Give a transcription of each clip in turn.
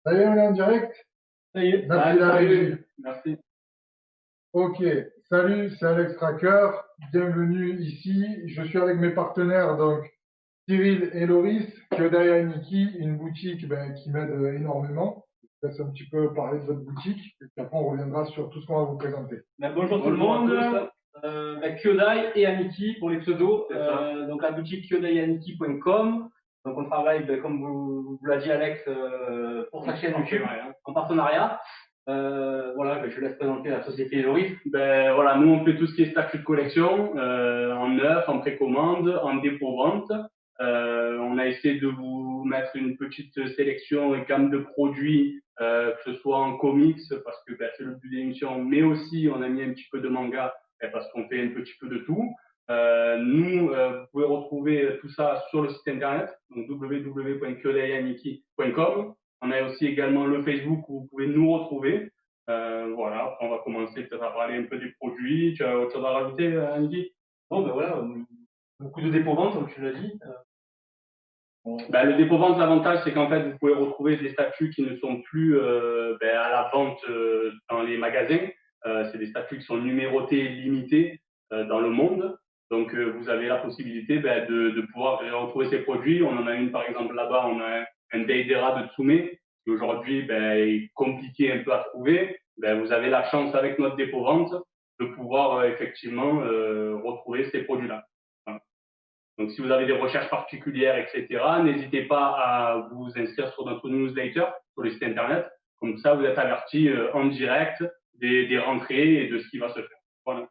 Ça y est, on est en direct? Ça y est. Merci la régie. Merci. Ok, salut, c'est Alex Tracker. Bienvenue ici. Je suis avec mes partenaires, donc Cyril et Loris, Kyodai Niki, une boutique qui m'aide énormément. Je vous laisse un petit peu parler de votre boutique, et puis après on reviendra sur tout ce qu'on va vous présenter. Bonjour tout le monde. Kyodai et Aniki pour les pseudos. Donc la boutique kyodaianiki.com. Donc on travaille, comme vous l'a dit Alex, pour sa chaîne YouTube en partenariat. Voilà, je laisse présenter la société Loris. Voilà, nous on fait tout ce qui est statut de collection, en neuf, en précommande, en dépôt-vente. On a essayé de vous mettre une petite sélection et gamme de produits, que ce soit en comics, parce que c'est le but de l'émission, mais aussi on a mis un petit peu de manga, parce qu'on fait un petit peu de tout. Vous pouvez retrouver tout ça sur le site internet, donc www.kyodaianiki.com. On a aussi également le Facebook où vous pouvez nous retrouver. Voilà, après on va commencer peut-être à parler un peu des produits. Tu as autre chose à rajouter, Aniki? Bon, voilà, beaucoup de dépôt-vente, comme tu l'as dit. Le dépôt-vente, l'avantage, c'est qu'en fait, vous pouvez retrouver des statuts qui ne sont plus à la vente dans les magasins. C'est des statuts qui sont numérotés et limités dans le monde. Donc, vous avez la possibilité de pouvoir retrouver ces produits. On en a une, par exemple, là-bas, on a un Deidara de Tsume, qui aujourd'hui est compliqué un peu à trouver. Vous avez la chance, avec notre dépôt-vente, de pouvoir effectivement retrouver ces produits-là. Voilà. Donc, si vous avez des recherches particulières, etc., n'hésitez pas à vous inscrire sur notre newsletter sur le site internet. Comme ça, vous êtes averti en direct des rentrées et de ce qui va se faire. Voilà.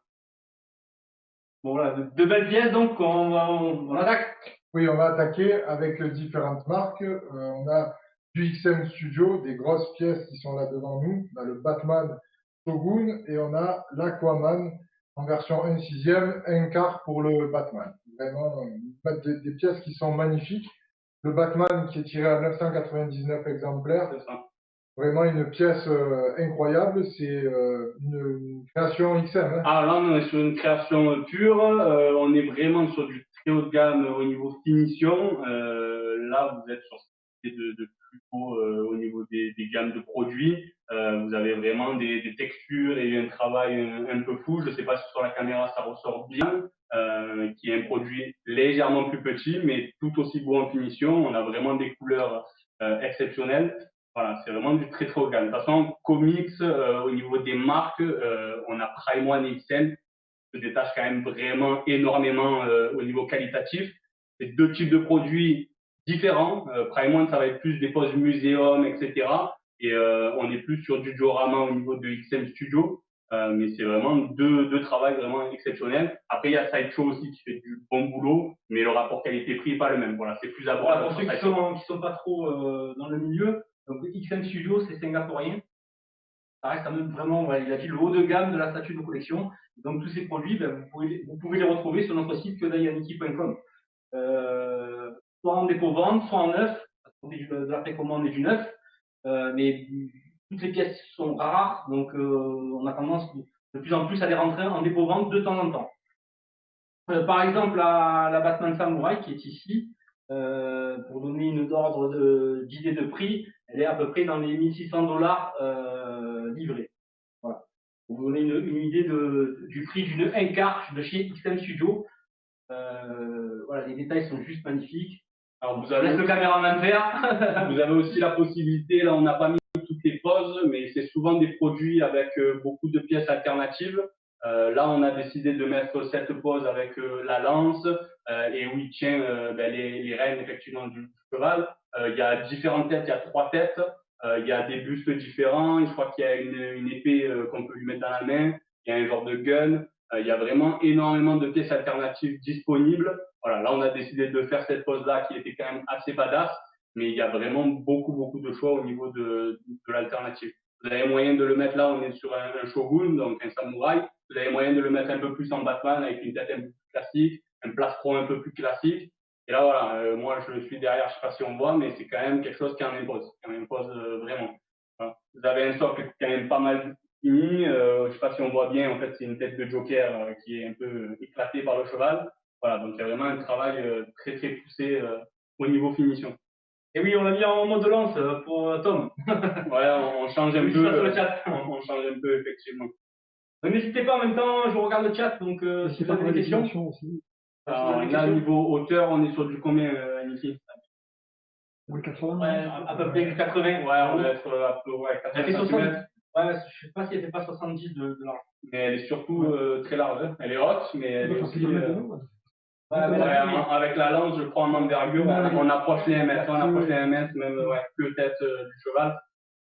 Bon, voilà, de belles pièces, donc on attaque. Oui, on va attaquer avec différentes marques. On a du XM Studio, des grosses pièces qui sont là devant nous. On a le Batman Shogun et on a l'Aquaman en version 1/6, un quart pour le Batman. Vraiment, des pièces qui sont magnifiques. Le Batman qui est tiré à 999 exemplaires. C'est ça. Vraiment une pièce incroyable. C'est une création XM. Hein. Ah, là, on est sur une création pure. On est vraiment sur du très haut de gamme au niveau finition. Là, vous êtes sur de plus haut au niveau des gammes de produits. Vous avez vraiment des textures et un travail un peu fou. Je ne sais pas si sur la caméra ça ressort bien, qui est un produit légèrement plus petit, mais tout aussi beau en finition. On a vraiment des couleurs exceptionnelles. Voilà, c'est vraiment du très très haut de gamme. De toute façon, comics, au niveau des marques, on a Prime One et XL, se détachent quand même vraiment énormément au niveau qualitatif. C'est deux types de produits différents. Prime One, ça va être plus des poses muséum, etc. Et on est plus sur du diorama au niveau de XM Studio. Mais c'est vraiment deux travails vraiment exceptionnels. Après, il y a Sideshow aussi qui fait du bon boulot, mais le rapport qualité-prix n'est pas le même. Voilà, c'est plus abordable. Pour ceux qui sont pas trop dans le milieu, donc XM Studio, c'est singapourien. Ça reste quand même vraiment, ouais, il a dit le haut de gamme de la statue de collection. Donc tous ces produits, vous pouvez les retrouver sur notre site kyodaianiki.com. Soit en dépôt-vente, soit en neuf, de la précommande et du neuf. Mais toutes les pièces sont rares, donc on a tendance de plus en plus à les rentrer en dépôt-vente de temps en temps. Par exemple, la Batman Samurai qui est ici, pour donner une ordre d'idée de prix, elle est à peu près dans les 1600 $ livrés. Voilà. Pour vous donner une idée du prix d'une un quart de chez XM Studio. Voilà, les détails sont juste magnifiques. Alors vous avez le caméraman faire. Vous avez aussi la possibilité, là on n'a pas mis toutes les poses, mais c'est souvent des produits avec beaucoup de pièces alternatives. Là, on a décidé de mettre cette pose avec la lance et où il tient les rênes effectivement du cheval. Il y a différentes têtes, il y a 3 têtes. Il y a des bustes différents. Je crois qu'il y a une épée qu'on peut lui mettre dans la main. Il y a un genre de gun. Il y a vraiment énormément de pièces alternatives disponibles. Voilà, là, on a décidé de faire cette pose-là qui était quand même assez badass, mais il y a vraiment beaucoup de choix au niveau de l'alternative. Vous avez moyen de le mettre là, on est sur un shogun, donc un samouraï. Vous avez moyen de le mettre un peu plus en Batman avec une tête un peu plus classique, un plastron un peu plus classique. Et là, voilà, moi, je suis derrière, je sais pas si on voit, mais c'est quand même quelque chose qui en impose vraiment. Voilà. Vous avez un socle quand même pas mal fini. Je sais pas si on voit bien, en fait, c'est une tête de Joker qui est un peu éclatée par le cheval. Voilà, donc il y a vraiment un travail très poussé au niveau finition. Et oui, on l'a mis en mode lance pour Tom. Ouais, on change un Oui, peu. ça sur le chat. On change un peu, effectivement. Donc, n'hésitez pas en même temps, je regarde le chat, donc si vous avez des questions. Aussi. Alors, là, niveau hauteur, on est sur du combien, Niki? Oui, 80. Ouais, à peu près 80. Ouais, on doit être à peu près Elle fait 80 60. cm. Ouais, je sais pas si elle fait pas 70 de large. Mais elle est surtout très large. Hein. Elle est haute, mais elle est aussi. Avec la lance, je prends en envergure, on approche les 1 mètre, même que tête du cheval.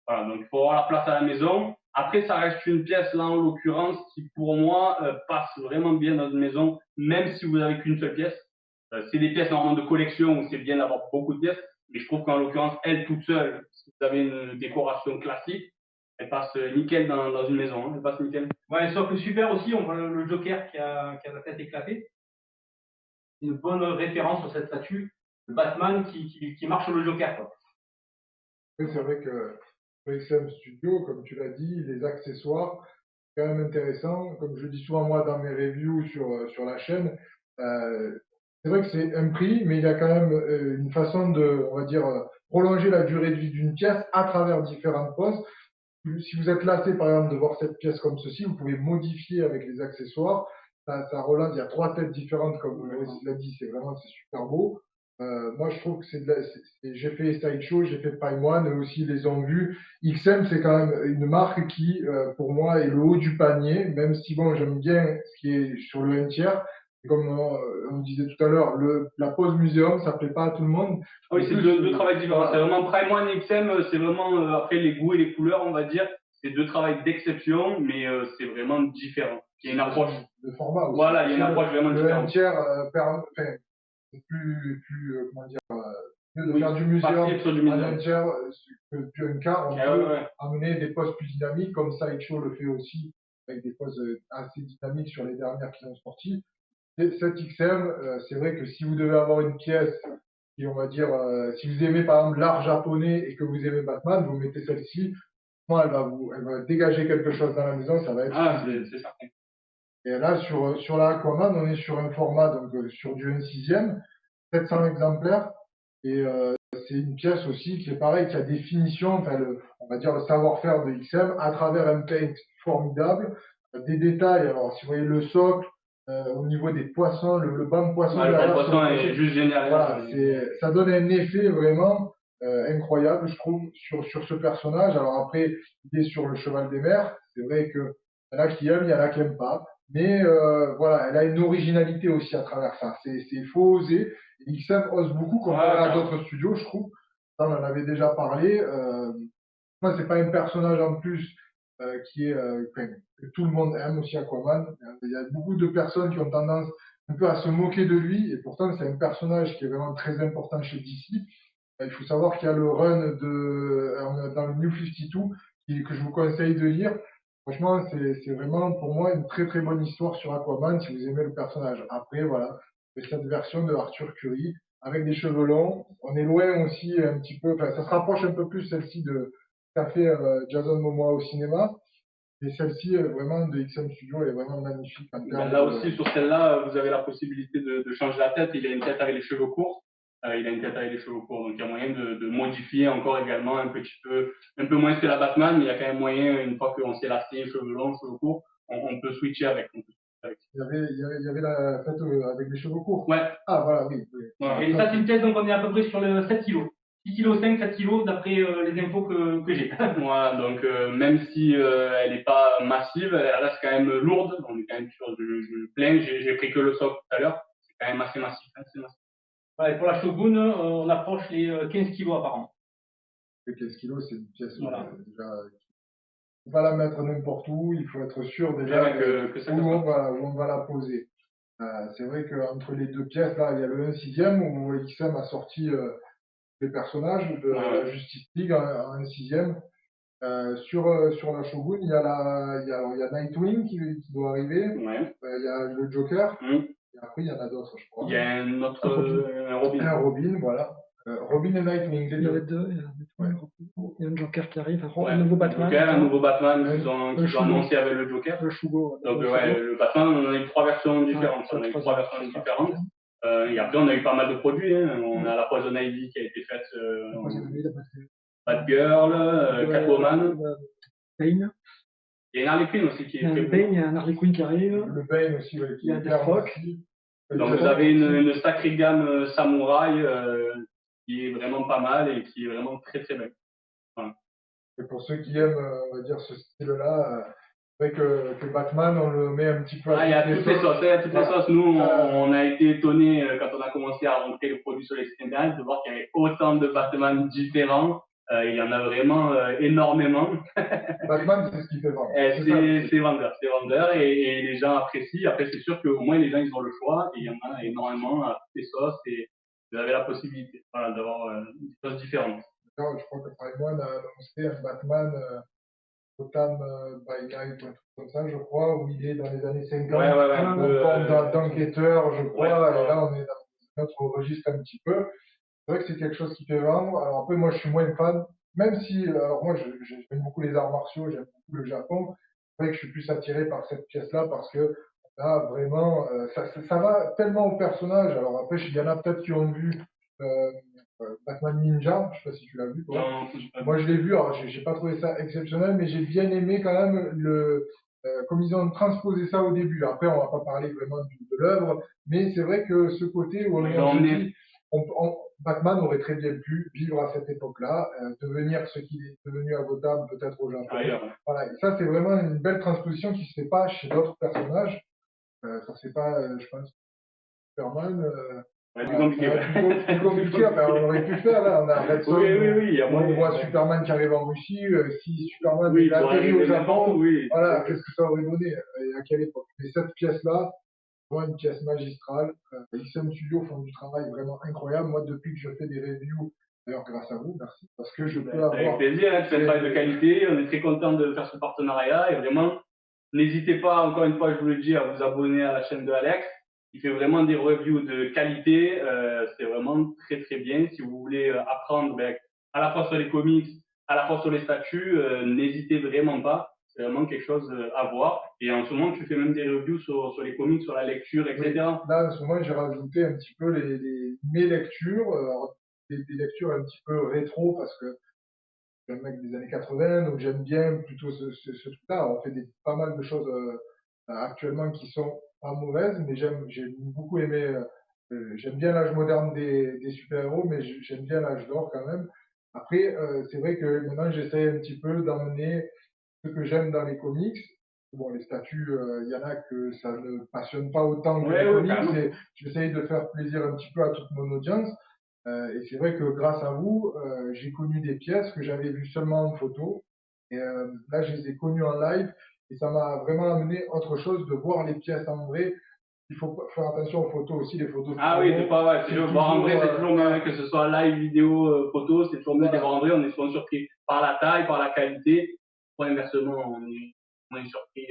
Voilà, donc il faut avoir la place à la maison. Après, ça reste une pièce, là en l'occurrence, qui pour moi passe vraiment bien dans une maison, même si vous n'avez qu'une seule pièce. C'est des pièces normalement de collection où c'est bien d'avoir beaucoup de pièces, mais je trouve qu'en l'occurrence, elle toute seule, si vous avez une décoration classique, elle passe nickel dans une maison. Hein, elle passe nickel. Ouais, sauf que super aussi, on voit le Joker qui a la tête éclatée. Une bonne référence sur cette statue, le Batman qui marche sur le Joker. Quoi. Oui, c'est vrai que le XM Studio, comme tu l'as dit, les accessoires, c'est quand même intéressant. Comme je dis souvent moi dans mes reviews sur la chaîne, c'est vrai que c'est un prix, mais il y a quand même une façon de, on va dire, prolonger la durée de vie d'une pièce à travers différentes poses. Si vous êtes lassé, par exemple, de voir cette pièce comme ceci, vous pouvez modifier avec les accessoires. Ça relance, il y a 3 têtes différentes, comme vous l'avez dit, c'est super beau. Moi, je trouve que j'ai fait Sideshow, j'ai fait Prime One, eux aussi les ont vus. XM, c'est quand même une marque qui, pour moi, est le haut du panier, même si, bon, j'aime bien ce qui est sur le N tiers. Et comme on disait tout à l'heure, la pose muséum, ça plaît pas à tout le monde. Oui, c'est deux travails différents. C'est vraiment Prime One et XM, c'est vraiment, après les goûts et les couleurs, on va dire, c'est 2 travails d'exception, mais c'est vraiment différent. Il y a une approche. De format aussi. Voilà, il y a une approche vraiment différente. Le N tiers, c'est plus comment dire, mieux de faire du muséum à N tiers que du un quart. On peut amener des poses plus dynamiques, comme Sideshow le fait aussi, avec des poses assez dynamiques sur les dernières qui sont sorties. Et cette XM, c'est vrai que si vous devez avoir une pièce, et on va dire, si vous aimez par exemple l'art japonais et que vous aimez Batman, vous mettez celle-ci. Moi, elle va dégager quelque chose dans la maison, ça va être. Ah, c'est certain. Et là, sur la Aquaman, on est sur un format, donc sur du 1/6, 700 exemplaires. Et c'est une pièce aussi qui est pareil, qui a des finitions, enfin, on va dire le savoir-faire de XM à travers un paint formidable, des détails. Alors, si vous voyez le socle, au niveau des poissons, le banc de poissons. Le banc de poissons est juste génial. Voilà, ça donne un effet vraiment incroyable, je trouve, sur ce personnage. Alors après, il est sur le cheval des mers. C'est vrai que il y en a qui aiment, il y en a qui n'aiment pas. Mais voilà, elle a une originalité aussi à travers ça. Il faut oser. Et XM ose beaucoup comparé à d'autres studios, je trouve. Ça, on en avait déjà parlé. Moi, c'est pas un personnage en plus qui est que tout le monde aime aussi Aquaman. Il y a beaucoup de personnes qui ont tendance un peu à se moquer de lui, et pourtant c'est un personnage qui est vraiment très important chez DC. Il faut savoir qu'il y a le run dans le New 52 que je vous conseille de lire. Franchement, c'est vraiment pour moi une très très bonne histoire sur Aquaman si vous aimez le personnage. Après, voilà, cette version de Arthur Curry avec des cheveux longs. On est loin aussi un petit peu, enfin, ça se rapproche un peu plus celle-ci de qu'a fait Jason Momoa au cinéma. Et celle-ci, vraiment, de XM Studio, elle est vraiment magnifique. Là aussi, sur celle-là, vous avez la possibilité de changer la tête. Il a une tête avec les cheveux courts. Donc il y a moyen de modifier encore également un petit peu, un peu moins que la Batman, mais il y a quand même moyen, une fois qu'on s'est lassé, cheveux longs, cheveux courts, on peut switcher avec. Il y avait la tête avec les cheveux courts. Ouais. Ah, voilà, oui. Voilà. Et ça, c'est une pièce, donc on est à peu près sur le 7 kg. 6 kg 5, 7 kg d'après les infos que j'ai. Voilà, donc même si elle n'est pas massive, elle reste quand même lourde. On est quand même sur du plein. J'ai pris que le socle tout à l'heure. C'est quand même assez massif. Voilà, et pour la Shogun, on approche les 15 kg apparemment. Les 15 kg, c'est une pièce déjà. Il ne faut pas la mettre n'importe où. Il faut être sûr déjà où on va la poser. C'est vrai qu'entre les deux pièces, là, il y a le 1/6 où XM a sorti les personnages de la Justice League en 1/6. Sur la Shogun, il y a Nightwing qui doit arriver. Il y a le Joker. Et après, il y en a d'autres, je crois. Il y a un autre Robin. Un Robin, voilà. Robin et Nightwing. Il y a les deux. Il y a un Joker qui arrive. Un nouveau Batman. Un nouveau Batman qu'ils ont annoncé avec le Joker. Le Shugo. Donc, le Batman, on a eu 3 versions différentes. Et après, on a eu pas mal de produits. Hein. On a la Poison Ivy qui a été faite, Batgirl, Catwoman. Bane. Il y a une Harley Quinn aussi qui Il y est a un prévue. Bane, il y a un Harley Quinn qui arrive. Le Bane aussi, ouais, qui Il y a est des clairement Deathstroke. aussi. Donc vous avez une sacrée gamme samouraï qui est vraiment pas mal et qui est vraiment très très belle. Voilà. Et pour ceux qui aiment, on va dire, ce style-là, c'est vrai que Batman, on le met un petit peu Ah, il y a toutes les sauces. Il y a toutes les sauces. Nous, on a été étonnés quand on a commencé à rentrer le produit sur les sites internet de voir qu'il y avait autant de Batman différents. Il y en a vraiment énormément. Batman, c'est ce qui fait vendre. C'est vendeur, et les gens apprécient. Après, c'est sûr qu'au moins les gens ils ont le choix et il y en a énormément à toutes les sauces et vous avez la possibilité voilà, d'avoir des choses différentes. Je crois que Prime One a annoncé un Batman Gotham by Night ou un truc comme ça, je crois, où il est dans les années 50. Ouais, un peu d'enquêteur, je crois, et là on est dans notre registre un petit peu. C'est vrai que c'est quelque chose qui fait vendre. Alors après, moi je suis moins fan, même si, alors moi j'aime beaucoup les arts martiaux, j'aime beaucoup le Japon. C'est vrai que je suis plus attiré par cette pièce-là parce que là vraiment, ça va tellement au personnage. Alors après, il y en a peut-être qui ont vu euh, Batman Ninja, je sais pas si tu l'as vu, toi. Non, Moi, je l'ai vu, alors j'ai pas trouvé ça exceptionnel, mais j'ai bien aimé quand même comme ils ont transposé ça au début. Après, on va pas parler vraiment de l'œuvre, mais c'est vrai que ce côté où on se dit, Batman aurait très bien pu vivre à cette époque-là, devenir ce qu'il est devenu à Gotham, peut-être au Japon. Voilà, et ça, c'est vraiment une belle transposition qui se fait pas chez d'autres personnages. Ça se fait pas, je pense, Superman. Plus compliqué. Plus compliqué, on aurait pu faire là, on a Red Son, on voit Superman qui arrive en Russie, si Superman est atterri au Japon, voilà, qu'est-ce que ça aurait donné et à quelle époque. Mais cette pièce-là, vraiment une pièce magistrale. XM Studio font du travail vraiment incroyable. Moi, depuis que je fais des reviews, d'ailleurs grâce à vous, merci, parce que je peux avoir... Avec plaisir, c'est un travail de qualité, on est très content de faire ce partenariat et vraiment, n'hésitez pas, encore une fois, je vous le dis, à vous abonner à la chaîne de Alex. Il fait vraiment des reviews de qualité, c'est vraiment très très bien. Si vous voulez apprendre à la fois sur les comics, à la fois sur les statues, n'hésitez vraiment pas. C'est vraiment quelque chose à voir. Et en ce moment, tu fais même des reviews sur les comics, sur la lecture, etc. Oui. Là, en ce moment, j'ai rajouté un petit peu mes lectures, des lectures un petit peu rétro, parce que je suis un mec des années 80, donc j'aime bien plutôt ce truc-là. On fait pas mal de choses actuellement qui sont pas mauvaises, mais j'ai beaucoup aimé, j'aime bien l'âge moderne des super-héros, mais j'aime bien l'âge d'or quand même. Après, c'est vrai que maintenant, j'essaie un petit peu d'emmener ce que j'aime dans les comics. Bon, les statues, il y en a que ça ne passionne pas autant que les comics, et j'essaye de faire plaisir un petit peu à toute mon audience. Et c'est vrai que grâce à vous, j'ai connu des pièces que j'avais vues seulement en photo. Et là, je les ai connues en live. Et ça m'a vraiment amené autre chose de voir les pièces en vrai. Il faut faire attention aux photos aussi, les photos. Ah oui, c'est pas vrai. Voir en vrai, c'est toujours mieux, que ce soit live, vidéo, photo, c'est toujours mieux de les voir en vrai. On est souvent surpris par la taille, par la qualité. Ou inversement, on est surpris.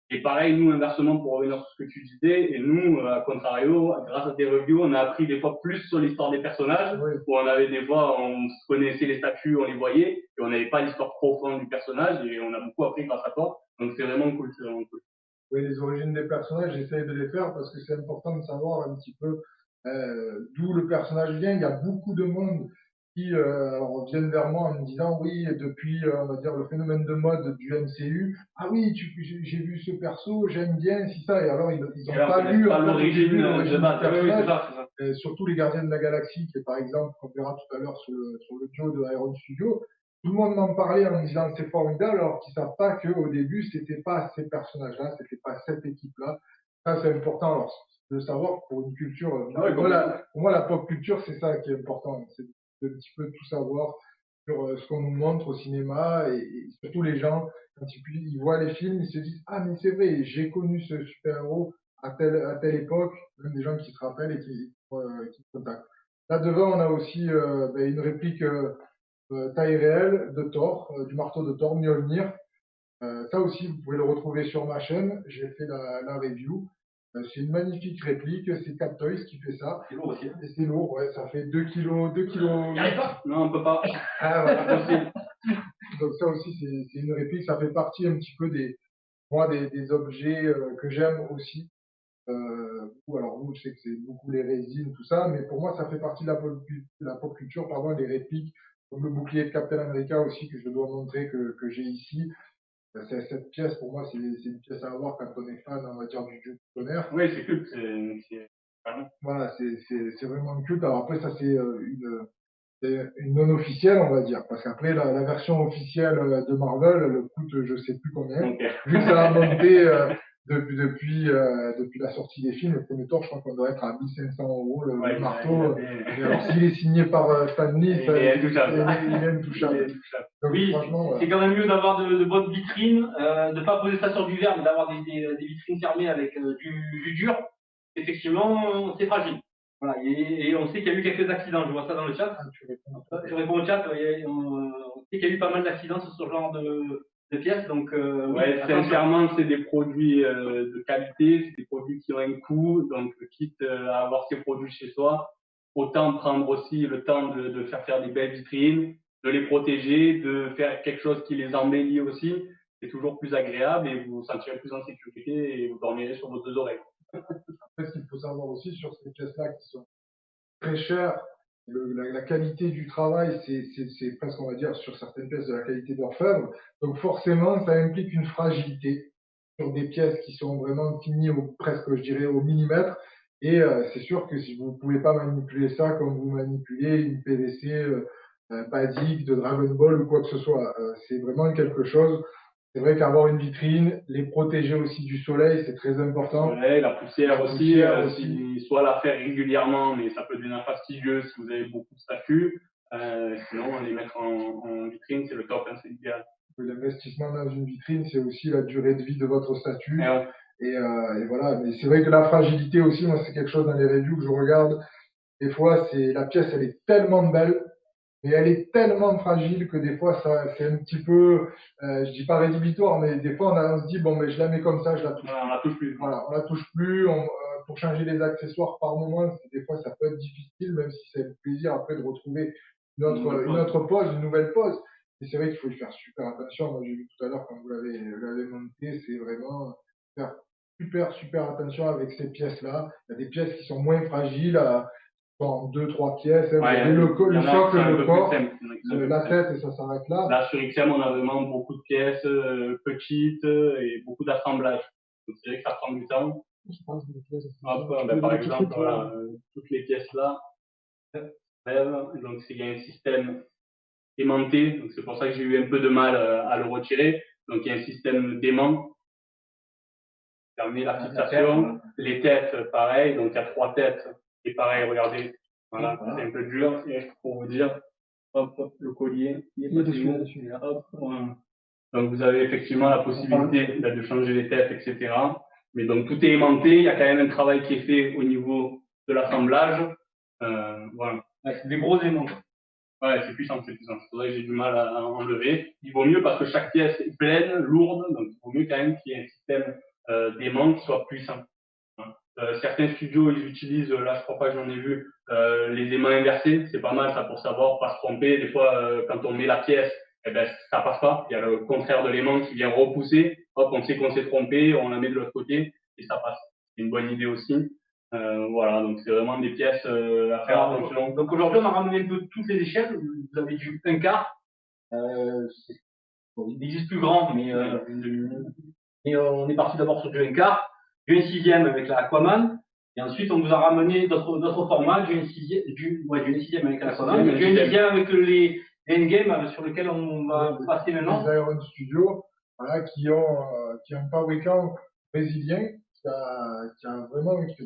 Et pareil, nous, inversement, pour revenir sur ce que tu disais, et nous, à contrario, grâce à tes reviews, on a appris des fois plus sur l'histoire des personnages, où on avait des fois, on connaissait les statues, on les voyait, et on n'avait pas l'histoire profonde du personnage, et on a beaucoup appris grâce à toi. Donc c'est vraiment cool, c'est vraiment cool. Oui, les origines des personnages, j'essaye de les faire parce que c'est important de savoir un petit peu d'où le personnage vient. Il y a beaucoup de monde qui viennent vers moi en me disant oui, depuis on va dire le phénomène de mode du MCU, ah oui, j'ai vu ce perso, j'aime bien, si ça, et alors ils n'ont pas lu l'origine du personnage, et surtout les Gardiens de la Galaxie, qui est par exemple, qu'on verra tout à l'heure sur le duo de Iron Studio. Tout le monde m'en parlait en me disant c'est formidable, alors qu'ils savent pas qu'au début, c'était pas ces personnages-là, c'était pas cette équipe-là. Ça, c'est important alors, de savoir pour une culture. Pour moi, la pop culture, c'est ça qui est important. C'est de un petit peu tout savoir sur ce qu'on nous montre au cinéma et surtout les gens, quand ils voient les films, ils se disent ah, mais c'est vrai, j'ai connu ce super-héros à telle époque, même des gens qui se rappellent et qui contactent. Là devant, on a aussi une réplique taille réelle de Thor, du marteau de Thor, Mjolnir. Ça aussi, vous pouvez le retrouver sur ma chaîne. J'ai fait la review. C'est une magnifique réplique. C'est Cat Toys qui fait ça. C'est lourd aussi. Et c'est lourd, ouais. Ça fait 2 kilos. 2 kilos. Il n'y arrive pas. Non, on peut pas. Ah, voilà. Donc ça aussi, c'est une réplique. Ça fait partie un petit peu des objets que j'aime aussi. Alors vous, je sais que c'est beaucoup les résines, tout ça, mais pour moi, ça fait partie de la pop culture, pardon, les répliques, comme le bouclier de Captain America aussi, que je dois montrer que j'ai ici. Cette pièce, pour moi, c'est une pièce à avoir quand on est fan, on va dire, du dieu du tonnerre. Oui, c'est culte, pardon. Voilà, c'est vraiment culte. Alors après, ça, c'est une non officielle, on va dire, parce qu'après, la version officielle de Marvel, elle coûte je sais plus combien, Ok. vu que ça a monté depuis la sortie des films. Le premier tour, je crois qu'on doit être à 1500 euros Ouais, le marteau. il Et alors, s'il est signé par Stan Lee, il est intouchable. il est intouchable. Donc, Oui, franchement, voilà. c'est quand même mieux d'avoir de bonnes vitrines, de ne pas poser ça sur du verre, mais d'avoir des vitrines fermées avec du dur. Effectivement, c'est fragile. Voilà, et on sait qu'il y a eu quelques accidents, je vois ça dans le chat. Ah, tu réponds. Je réponds au chat, on sait qu'il y a eu pas mal d'accidents sur ce genre de pièces, donc oui, Ouais, attention. sincèrement, c'est des produits de qualité, c'est des produits qui ont un coût, donc quitte à avoir ces produits chez soi, autant prendre aussi le temps de faire des belles vitrines, de les protéger, de faire quelque chose qui les embellit aussi. C'est toujours plus agréable et vous vous sentirez plus en sécurité et vous dormirez sur vos deux oreilles. Après, ce qu'il faut savoir aussi sur ces pièces-là qui sont très chères, la qualité du travail, c'est presque, on va dire, sur certaines pièces de la qualité d'orfèvre. Donc forcément, ça implique une fragilité sur des pièces qui sont vraiment finies presque, je dirais, au millimètre. Et c'est sûr que si vous ne pouvez pas manipuler ça comme vous manipulez une PVC basique de Dragon Ball ou quoi que ce soit, c'est vraiment quelque chose. C'est vrai qu'avoir une vitrine, les protéger aussi du soleil, c'est très important. Ouais, la poussière La aussi, poussière aussi. soit la faire régulièrement, mais ça peut devenir fastidieux si vous avez beaucoup de statues. Sinon, les mettre en vitrine, c'est le top, hein, c'est idéal. L'investissement dans une vitrine, c'est aussi la durée de vie de votre statut. Et ouais. Et voilà, mais c'est vrai que la fragilité aussi, moi, c'est quelque chose dans les reviews que je regarde. Des fois, la pièce, elle est tellement belle, mais elle est tellement fragile que des fois, c'est un petit peu, je dis pas rédhibitoire, mais des fois, on se dit, bon, mais je la mets comme ça, je la touche Voilà, on la touche plus. Voilà, on la touche plus. Pour changer les accessoires par moment, des fois, ça peut être difficile, même si c'est un plaisir après de retrouver une autre pose, une nouvelle pose. Et c'est vrai qu'il faut y faire super attention. Moi, j'ai vu tout à l'heure quand vous l'avez monté, c'est vraiment faire super attention avec ces pièces-là. Il y a des pièces qui sont moins fragiles, en deux, trois pièces. Hein. Ouais, Vous avez le il y en a qui socle, sont un le peu corps, plus simples, il y en a qui sont un peu la plus simples. tête, et ça s'arrête là. Là, sur XM, on a vraiment beaucoup de pièces petites et beaucoup d'assemblage. Donc, c'est vrai que ça prend du temps. Je pense que les pièces, Hop, tu ben, peux par les exemple, étiqueter, voilà, toutes les pièces là, donc il y a un système aimanté, donc c'est pour ça que j'ai eu un peu de mal à le retirer. Donc il y a un système d'aimant qui permet la fixation. Les têtes, pareil, donc il y a 3 têtes. Et pareil, regardez, voilà, c'est un peu dur. Et pour vous dire, hop, le collier, il est dessus, où dessus. Hop, voilà. Donc vous avez effectivement la possibilité de changer les têtes, etc. Mais donc tout est aimanté, il y a quand même un travail qui est fait au niveau de l'assemblage. Voilà. Ouais, c'est des gros aimants. Ouais, c'est puissant, c'est puissant. C'est vrai que j'ai du mal à enlever. Il vaut mieux parce que chaque pièce est pleine, lourde, donc il vaut mieux quand même qu'il y ait un système d'aimant qui soit puissant. Hein. Certains studios, ils utilisent, là je crois pas que j'en ai vu, les aimants inversés. C'est pas mal ça pour savoir, pas se tromper. Des fois, quand on met la pièce, eh ben, ça passe pas. Il y a le contraire de l'aimant qui vient repousser. Hop, on sait qu'on s'est trompé, on la met de l'autre côté et ça passe. C'est une bonne idée aussi. Voilà, donc c'est vraiment des pièces à faire attention. Donc aujourd'hui, on a ramené un peu toutes les échelles. Vous avez du 1 quart. Bon, il existe plus grand, mais on est parti d'abord sur du 1 quart, du 1 sixième avec la Aquaman. Et ensuite, on vous a ramené d'autres formats, du 1 sixième, du 1 sixième avec l'Aquaman, du 1 dixième avec les endgames sur lesquels on va passer maintenant. Les Iron Studios, voilà, qui ont un fabricant brésilien qui a vraiment fait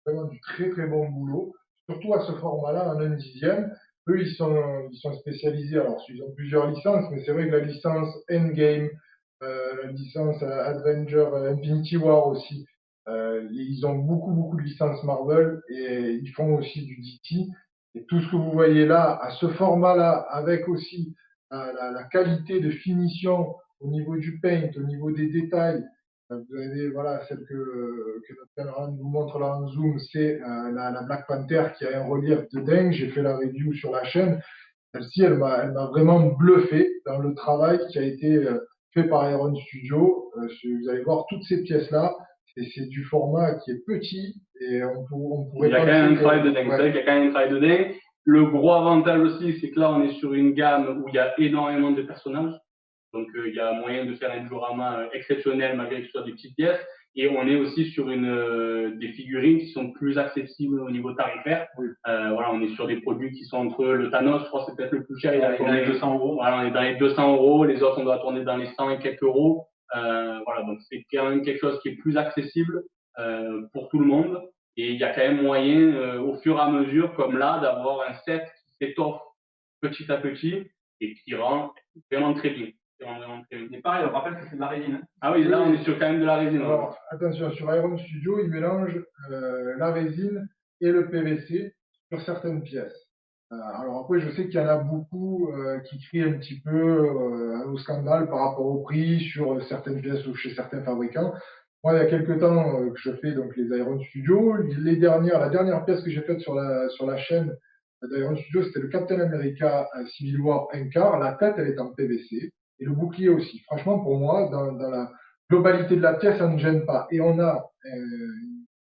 vraiment du très bon boulot, surtout à ce format-là, en 1 dixième. Eux, ils sont spécialisés, alors ils ont plusieurs licences, mais c'est vrai que la licence Endgame, la licence Avenger, Infinity War aussi, ils ont beaucoup de licences Marvel et ils font aussi du DT. Et tout ce que vous voyez là, à ce format-là, avec aussi la qualité de finition au niveau du paint, au niveau des détails, vous avez voilà, celle que notre camarade vous montre là en zoom, c'est la Black Panther qui a un relief de dingue. J'ai fait la review sur la chaîne. Celle-ci, elle m'a vraiment bluffé dans le travail qui a été fait par Iron Studio. Vous allez voir toutes ces pièces-là. c'est du format qui est petit et on pourrait Il y a quand penser même un que- travail de dingue. ouais. C'est vrai qu'il y a quand même un travail de dingue. Le gros avantage aussi, c'est que là, on est sur une gamme où il y a énormément de personnages. Donc, il y a moyen de faire un diorama exceptionnel malgré que ce soit des petites pièces. Et on est aussi sur des figurines qui sont plus accessibles au niveau tarifaire. Oui. Voilà, on est sur des produits qui sont entre le Thanos, je crois que c'est peut-être le plus cher, il a Dans les 200 euros. Voilà, on est dans les 200 euros. Les autres, on doit tourner dans les 100 et quelques euros. Voilà, donc c'est quand même quelque chose qui est plus accessible pour tout le monde. Et il y a quand même moyen, au fur et à mesure, comme là, d'avoir un set qui s'étoffe petit à petit et qui rend vraiment très bien. Vraiment très bien. Mais pareil, on rappelle que c'est de la résine. Hein. Ah oui, là, on est sur quand même de la résine. Alors, attention, sur Iron Studio, ils mélangent la résine et le PVC sur certaines pièces. Alors après, je sais qu'il y en a beaucoup qui crient un petit peu au scandale par rapport au prix sur certaines pièces ou chez certains fabricants. Moi, il y a quelques temps que je fais donc les Iron Studio. La dernière pièce que j'ai faite sur la chaîne d'Iron Studio, c'était le Captain America Civil War 1/4. La tête, elle est en PVC et le bouclier aussi. Franchement, pour moi, dans la globalité de la pièce, ça ne gêne pas. Et on a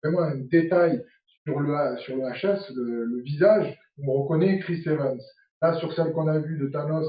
vraiment un détail sur le HS, le visage, où on reconnaît Chris Evans. Là, sur celle qu'on a vue de Thanos,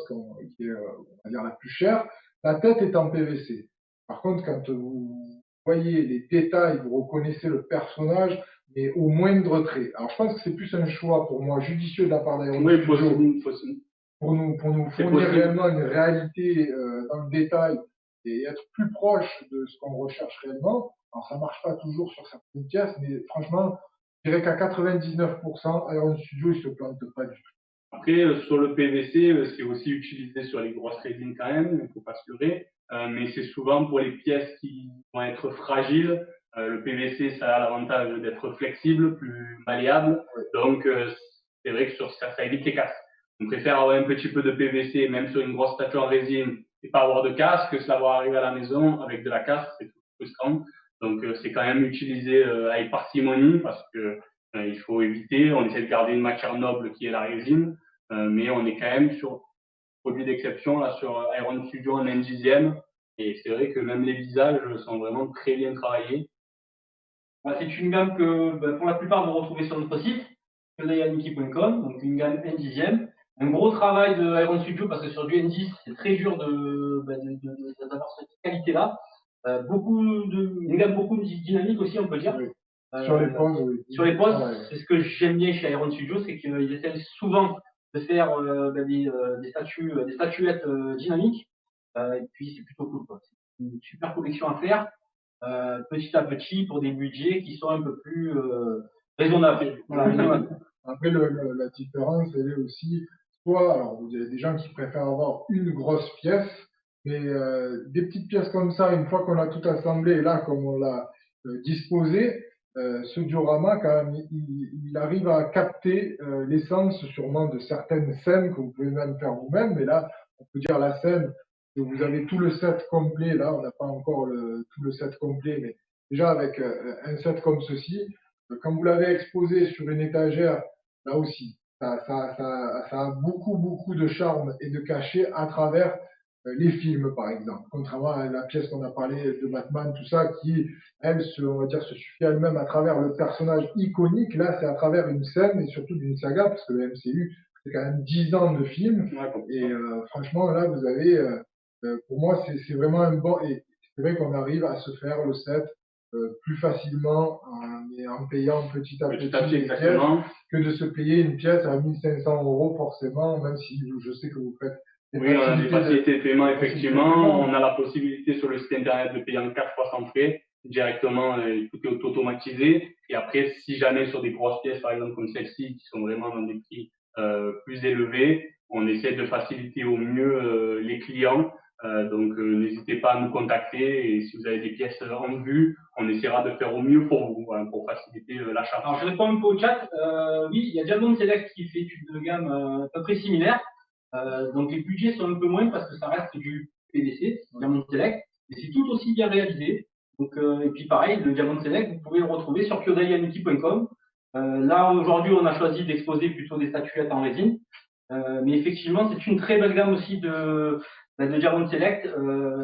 qui est, on va dire, la plus chère, la tête est en PVC. Par contre, quand vous voyez les détails, vous reconnaissez le personnage, mais au moindre trait. Alors, je pense que c'est plus un choix, pour moi, judicieux de la part d'Iron Oui, Studio possible. pour nous C'est fournir possible. réellement une réalité dans le détail et être plus proche de ce qu'on recherche réellement. Alors, ça marche pas toujours sur certaines pièces, mais franchement, je dirais qu'à 99%, Iron Studio, il se plante pas du tout. Après, sur le PVC, c'est aussi utilisé sur les grosses résines quand même, il faut pas se leurrer. Mais c'est souvent pour les pièces qui vont être fragiles. Le PVC, ça a l'avantage d'être flexible, plus malléable. Ouais. Donc, c'est vrai que sur ça évite les casses. On préfère avoir un petit peu de PVC, même sur une grosse statue en résine, et pas avoir de casse, que se l'avoir arrivé à la maison avec de la casse, c'est frustrant. Donc, c'est quand même utilisé avec parcimonie parce que il faut éviter. On essaie de garder une matière noble qui est la résine, mais on est quand même sur produit d'exception là sur Iron Studio en 1/10. Et c'est vrai que même les visages sont vraiment très bien travaillés. C'est une gamme que, pour la plupart, vous retrouvez sur notre site, kyodayaniki.com, donc une gamme N10e. Un gros travail de Iron Studio parce que sur du N10, c'est très dur d'avoir cette qualité-là. Une gamme beaucoup dynamique aussi, on peut dire. Oui. Sur les poses, oui. Sur les poses, Ouais. c'est ce que j'aime bien chez Iron Studio, c'est qu'ils essaient souvent de faire des statuettes dynamiques. Et puis c'est plutôt cool, quoi. C'est une super collection à faire, petit à petit, pour des budgets qui sont un peu plus raisonnables. Voilà, raisonnables. Après, la différence, elle est aussi, soit, alors, vous avez des gens qui préfèrent avoir une grosse pièce, mais des petites pièces comme ça, une fois qu'on a tout assemblé, et là, comme on l'a disposé, ce diorama, quand même, il arrive à capter l'essence sûrement de certaines scènes que vous pouvez même faire vous-même, mais là, on peut dire la scène que vous avez tout le set complet, là, on n'a pas encore tout le set complet, mais déjà avec un set comme ceci, quand vous l'avez exposé sur une étagère, là aussi, ça a beaucoup de charme et de cachet à travers les films, par exemple. Contrairement à la pièce qu'on a parlé de Batman, tout ça, qui, elle, on va dire, se suffit elle-même à travers le personnage iconique. Là, c'est à travers une scène et surtout d'une saga, parce que le MCU, c'est quand même 10 ans de films. Et franchement, là, vous avez, pour moi, c'est vraiment un bon. Et c'est vrai qu'on arrive à se faire le set plus facilement en payant petit à petit les pièces que de se payer une pièce à 1500 € forcément, même si je sais que vous faites oui, on a des facilités de paiement, effectivement. On a la possibilité sur le site internet de payer en 4 fois sans frais. Directement, tout est automatisé. Et après, si jamais sur des grosses pièces, par exemple comme celle-ci, qui sont vraiment dans des prix plus élevés, on essaie de faciliter au mieux les clients. Donc, n'hésitez pas à nous contacter. Et si vous avez des pièces en vue, on essaiera de faire au mieux pour vous, voilà, pour faciliter l'achat. Alors, je réponds un peu au chat. Oui, il y a Diamond Select qui fait une gamme à peu près similaire. Donc les budgets sont un peu moins parce que ça reste du PVC, Diamond Select, mais c'est tout aussi bien réalisé. Donc, et puis pareil, le Diamond Select, vous pouvez le retrouver sur kyodayaniki.com. Là, aujourd'hui, on a choisi d'exposer plutôt des statuettes en résine. Mais effectivement, c'est une très belle gamme aussi de Diamond Select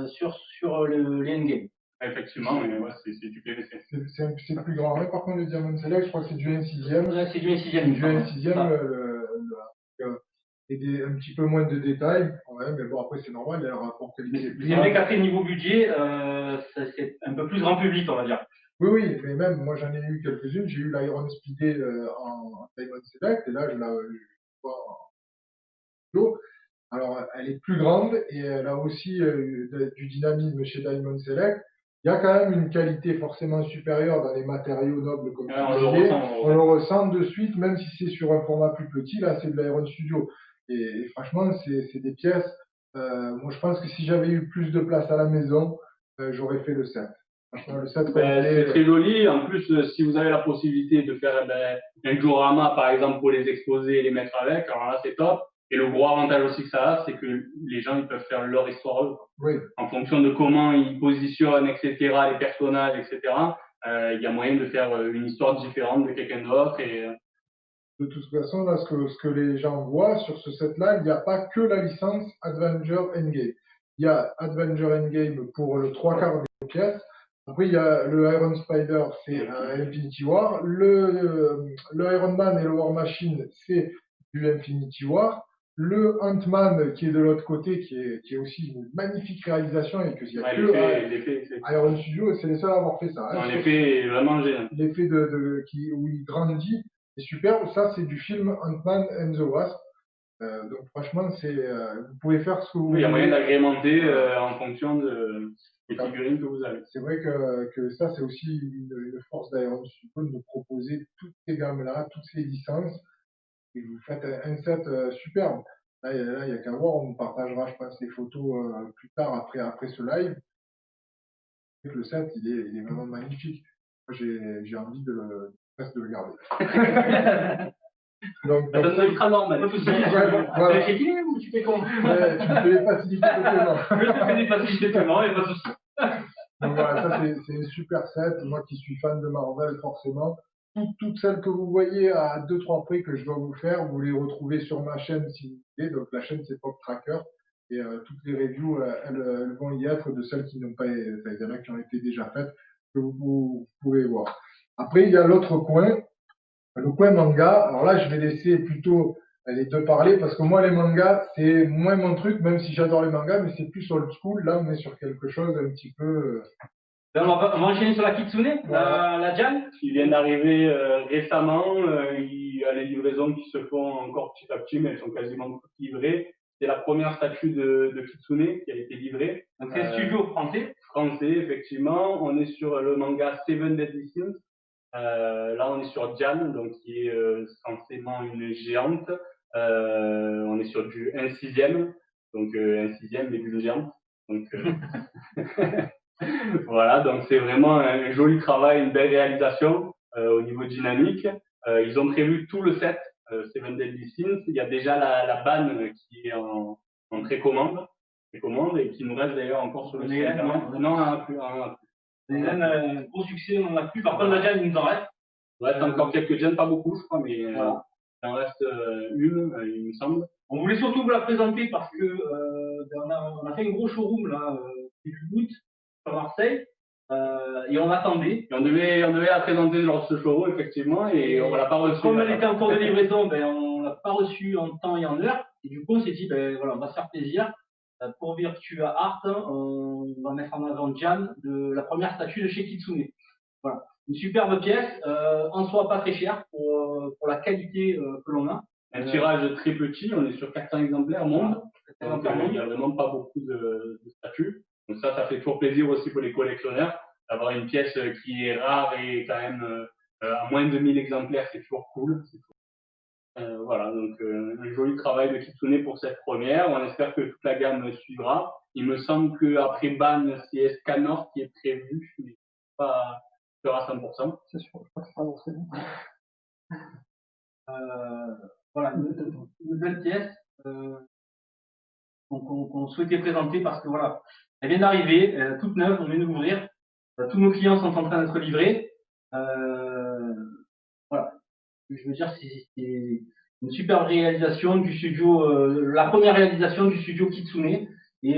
sur les endgames. Effectivement, mais ouais, c'est du PVC. C'est plus grand. Ouais, par contre, le Diamond Select, je crois que c'est du 1/6. Ouais, c'est du 1/6. Du 1/6, et un petit peu moins de détails. Ouais, mais bon, après, c'est normal, il y a un rapport qualité. C'est vrai qu'après, niveau budget, c'est un peu plus grand public, on va dire. Oui, oui, mais même, moi, j'en ai eu quelques-unes. J'ai eu l'Iron Speedé en Diamond Select, et là, je la vois en duo. Alors, elle est plus grande et elle a aussi du dynamisme chez Diamond Select. Il y a quand même une qualité forcément supérieure dans les matériaux nobles comme tu disais. On le ressent de suite, même si c'est sur un format plus petit. Là, c'est de l'Iron Studio. Et franchement, c'est des pièces. Moi, je pense que si j'avais eu plus de place à la maison, j'aurais fait le set. Franchement, le set, c'est très joli. En plus, si vous avez la possibilité de faire un diorama, par exemple, pour les exposer et les mettre avec, alors là, c'est top. Et le gros avantage aussi que ça a, c'est que les gens ils peuvent faire leur histoire eux. Oui. En fonction de comment ils positionnent, etc., les personnages, etc., il y a moyen de faire une histoire différente de quelqu'un d'autre. Et de toute façon, là, ce que les gens voient sur ce set-là, il n'y a pas que la licence Adventure Endgame. Il y a Adventure Endgame pour le 3/4 des pièces. Après, il y a le Iron Spider, c'est Infinity War. Le Iron Man et le War Machine, c'est du Infinity War. Le Ant-Man, qui est de l'autre côté, qui est aussi une magnifique réalisation et que il y a que Iron Studio, c'est les seuls à avoir fait ça. Hein, l'effet est vraiment génial. L'effet où il grandit est superbe. Ça, c'est du film Ant-Man and the Wasp. Donc franchement, vous pouvez faire ce que vous voulez. Il y a moyen d'agrémenter en fonction des figurines que vous avez. C'est vrai que ça, c'est aussi une force d'Iron Studio de nous proposer toutes ces gammes-là, toutes ces licences. Et vous faites un set superbe. Là, il y a qu'à voir, on partagera, je pense, les photos plus tard après ce live. Le set, il est vraiment magnifique. Moi, j'ai envie presque de le garder. Donc, ça doit être long, mais tu fais ou tu fais comment? Tu me fais les facilités de paiement. Je te fais des facilités de paiement, et pas de souci. Donc voilà, ça c'est un super set. Moi qui suis fan de Marvel, forcément. Toutes celles que vous voyez à 2-3 prix que je dois vous faire, vous les retrouvez sur ma chaîne si vous voulez. Donc la chaîne c'est Pop Tracker. Et toutes les reviews, elles vont y être de celles qui n'ont pas été, il y en a qui ont été déjà faites, que vous pouvez voir. Après, il y a l'autre coin, le coin manga. Alors là, je vais laisser plutôt les deux parler parce que moi, les mangas, c'est moins mon truc, même si j'adore les mangas, mais c'est plus old school. Là, on est sur quelque chose un petit peu. On va enchaîner sur la Kitsune, la Jan. Qui vient d'arriver récemment. Il y a les livraisons qui se font encore petit à petit, mais elles sont quasiment toutes livrées. C'est la première statue de Kitsune qui a été livrée. Donc c'est studio français. Français, effectivement. On est sur le manga Seven Deadly Sins. Là, on est sur Jan, donc qui est censément une géante. On est sur du 1/6, donc 1/6 mais d'une géante. Donc voilà, donc c'est vraiment un joli travail, une belle réalisation au niveau dynamique. Ils ont prévu tout le set Seven Deadly Sins. Il y a déjà la banne qui est en précommande et qui nous reste d'ailleurs encore sur le site. Non, on en a plus. Un gros succès, on en a plus. Par contre, la Jan, il nous en reste. Il reste encore quelques gens, pas beaucoup, je crois, mais il en reste une, il me semble. On voulait surtout vous la présenter parce que on a fait un gros showroom là, début août à Marseille. Et on attendait. Et on devait la présenter lors de ce showroom, effectivement, et on l'a pas reçu. Comme elle était en cours de livraison, on l'a pas reçue en temps et en heure. Et du coup, on s'est dit, voilà, on va se faire plaisir. Pour Virtua Art, on va mettre en avant Jan, de la première statue de chez Kitsune. Voilà. Une superbe pièce, en soi pas très chère pour la qualité que l'on a. Un tirage très petit, on est sur 400 exemplaires monde. Donc, il n'y a vraiment pas beaucoup de statues. Donc ça fait toujours plaisir aussi pour les collectionneurs d'avoir une pièce qui est rare et quand même à moins de 1000 exemplaires, c'est toujours cool. Voilà, donc un joli travail de Kitsune pour cette première. On espère que toute la gamme suivra. Il me semble qu'après Ban, c'est Escanor qui est prévu, mais pas à 100%. C'est sûr, je crois que c'est annoncé. Voilà, une belle pièce qu'on souhaitait présenter parce que voilà, elle vient d'arriver, toute neuve, on vient de l'ouvrir. Tous nos clients sont en train d'être livrés. Voilà, je veux dire, c'est une superbe réalisation du studio, la première réalisation du studio Kitsune, et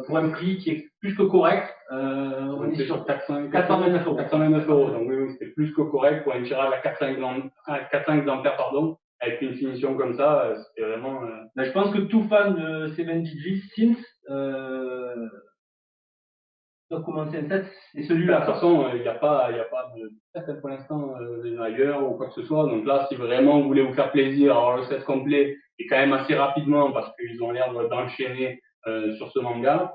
pour un prix qui est plus que correct. On est sur 429 euros. 429 euros. Donc oui, c'était plus que correct pour un tirage à 400 exemplaires, pardon, avec une finition comme ça, c'était vraiment. Je pense que tout fan de 7DG Sims doit commencer un set, c'est celui-là. De toute façon, il n'y a pas de set pour l'instant ailleurs ou quoi que ce soit. Donc là, si vraiment vous voulez vous faire plaisir, avoir le set complet et quand même assez rapidement parce qu'ils ont l'air d'enchaîner sur ce manga,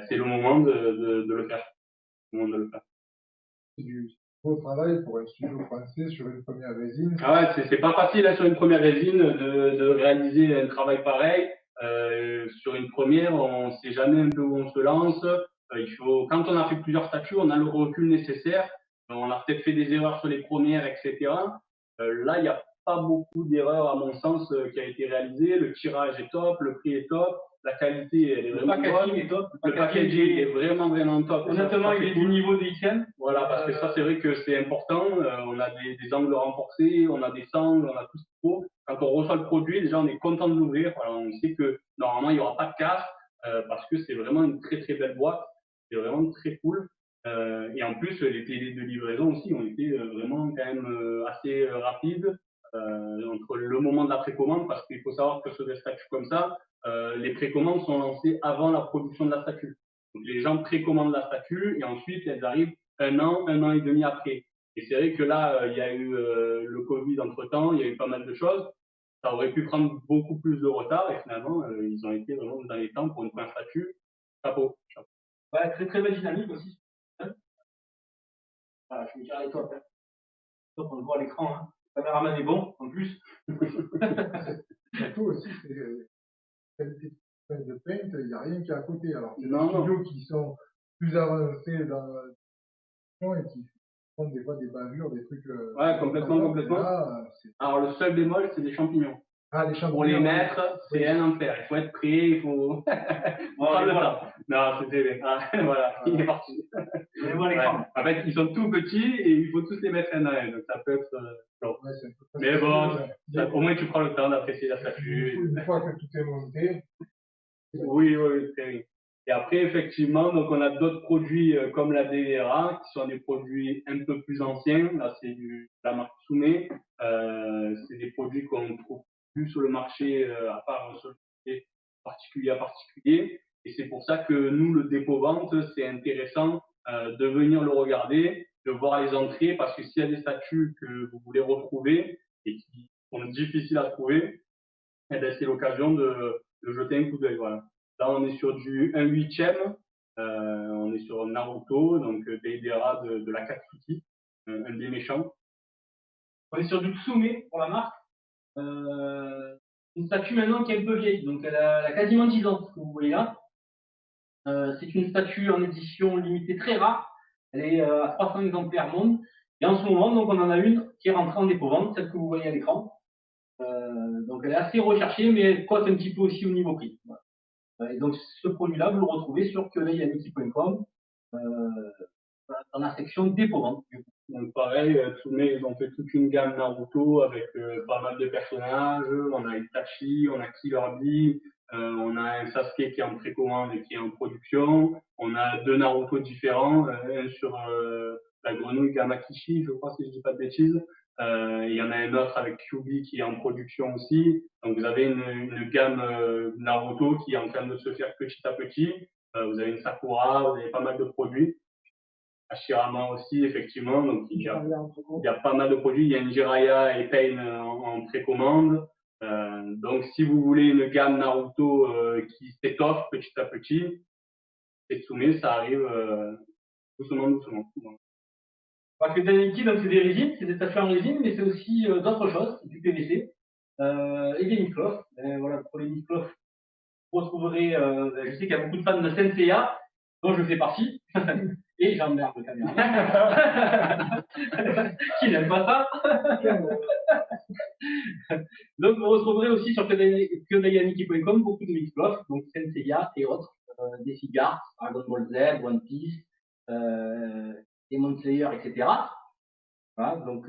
c'est le moment de le faire. C'est du beau travail pour un studio français sur une première résine. Ah ouais, c'est pas facile hein, sur une première résine de réaliser un travail pareil. Sur une première, on sait jamais un peu où on se lance. Quand on a fait plusieurs statues, on a le recul nécessaire. On a peut-être fait des erreurs sur les premières, etc. Là, il n'y a pas beaucoup d'erreurs à mon sens qui a été réalisé. Le tirage est top, le prix est top, la qualité elle est vraiment bonne. Est top. Le packaging est vraiment top. Honnêtement, il est du niveau des XM. Voilà, parce que ça, c'est vrai que c'est important. On a des angles renforcés, on a des sangles, on a tout ce qu'il faut. Quand on reçoit le produit, déjà, on est content de l'ouvrir. Voilà, on sait que normalement, il n'y aura pas de casse parce que c'est vraiment une très très belle boîte. C'est vraiment très cool. Et en plus, les délais de livraison aussi ont été vraiment quand même assez rapides entre le moment de la précommande, parce qu'il faut savoir que sur des statues comme ça, les précommandes sont lancées avant la production de la statue. Donc les gens précommandent la statue et ensuite elles arrivent un an et demi après. Et c'est vrai que là, il y a eu le Covid entre-temps, il y a eu pas mal de choses. Ça aurait pu prendre beaucoup plus de retard et finalement, ils ont été vraiment dans les temps pour une première statue. Chapeau. Ouais, très très belle dynamique aussi. Voilà, je vais dire les tops. Donc on le voit à l'écran. Hein. Le caméraman est bon, en plus. Surtout aussi, c'est qualité de paint, il n'y a rien qui est à côté. Alors, c'est des Non. studios qui sont plus avancés dans et qui font des fois des bavures, des trucs. Ouais, complètement. Là, alors, le seul bémol, c'est des champignons. les champignons. Pour les mettre, c'est un enfer. Il faut être prêt, il faut prendre le temps. Non, c'était voilà, il est parti. Ouais. En fait, ils sont tout petits et il faut tous les mettre un à un. Donc, ça peut être long. Ouais, mais bon, au moins, tu prends le temps d'apprécier la statue. Une fois que tout est monté. Oui, très bien. Et après, effectivement, donc on a d'autres produits comme la DVRA, qui sont des produits un peu plus anciens. Là, c'est la marque Tsume. C'est des produits qu'on ne trouve plus sur le marché, à part sur le marché particulier à particulier. Et c'est pour ça que nous, le dépôt-vente, c'est intéressant de venir le regarder, de voir les entrées, parce que s'il y a des statues que vous voulez retrouver et qui sont difficiles à trouver, eh ben, c'est l'occasion de jeter un coup d'œil. Voilà. Là, on est sur du 1/8e, on est sur Naruto, donc Deidara de la Katsuki, un des méchants. On est sur du Tsume pour la marque. Une statue maintenant qui est un peu vieille, donc elle a quasiment 10 ans, que vous voyez là. C'est une statue en édition limitée très rare. Elle est à 300 exemplaires monde. Et en ce moment, donc, on en a une qui est rentrée en dépôt-vente, celle que vous voyez à l'écran. Donc elle est assez recherchée, mais elle cote un petit peu aussi au niveau prix. Voilà. Et donc ce produit-là, vous le retrouvez sur kyodayaniki.com dans la section dépôt-vente. Donc pareil, Tsume, ils ont fait toute une gamme Naruto avec pas mal de personnages. On a Itachi, on a Killer Bee, on a un Sasuke qui est en précommande et qui est en production. On a 2 Naruto différents, un sur la grenouille Gamakishi, je crois si je dis pas de bêtises. Il y en a un autre avec Kyuubi qui est en production aussi. Donc vous avez une gamme Naruto qui est en train de se faire petit à petit. Vous avez une Sakura, vous avez pas mal de produits. Hashirama aussi, effectivement. Donc, il y a pas mal de produits. Il y a une Jiraiya et Pain en précommande. Donc, si vous voulez une gamme Naruto qui s'étoffe petit à petit, Tsume, ça arrive doucement. Parce que Daniki, donc c'est des résines, c'est des statues en résine, mais c'est aussi d'autres choses, du PVC et des microfs. Voilà, pour les microfs, vous retrouverez, je sais qu'il y a beaucoup de fans de Senseiya, dont je fais partie. Et j'emmerde le caméraman. Qui n'aime pas ça. Donc vous retrouverez aussi sur kyodayaniki.com beaucoup de mixcloths, donc Senseiya et autres, des cigares, Dragon Ball Z, One Piece, Demon Slayer, etc. Voilà, donc